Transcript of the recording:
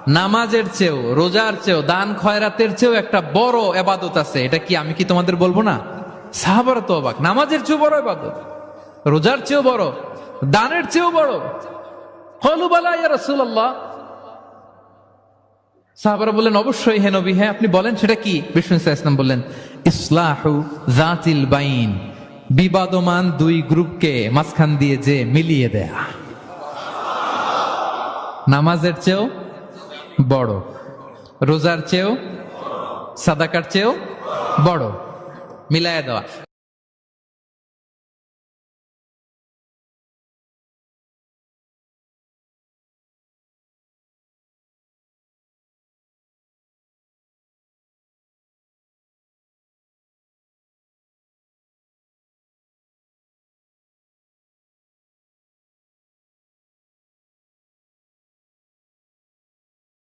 নামাজের চেয়েও, রোজার চেয়েও, দান খয়রাতের চেয়েও একটা বড় এবাদত আছে। এটা কি আমি কি তোমাদের বলবো না? সাহাবারা তো অবাক, নামাজের চেয়েও বড় এবাদত, রোজার চেয়েও বড়, দানের চেয়েও বড়। ক্বালু বালা ইয়া রাসূলুল্লাহ। সাহাবারা বললেন অবশ্যই হে নবী, হ্যাঁ আপনি বলেন সেটা কি? বিষ্ণু সাল্লাল্লাহু আলাইহি ওয়াসাল্লাম বললেন ইসলাহু যাতিল বাইন, বিবাদমান দুই গ্রুপকে মাঝখান দিয়ে যে মিলিয়ে দেয়া। নামাজের চেয়েও বড়, রোজার চেয়েও, সাদাকার চেয়েও বড়, মিলায়া দেওয়া।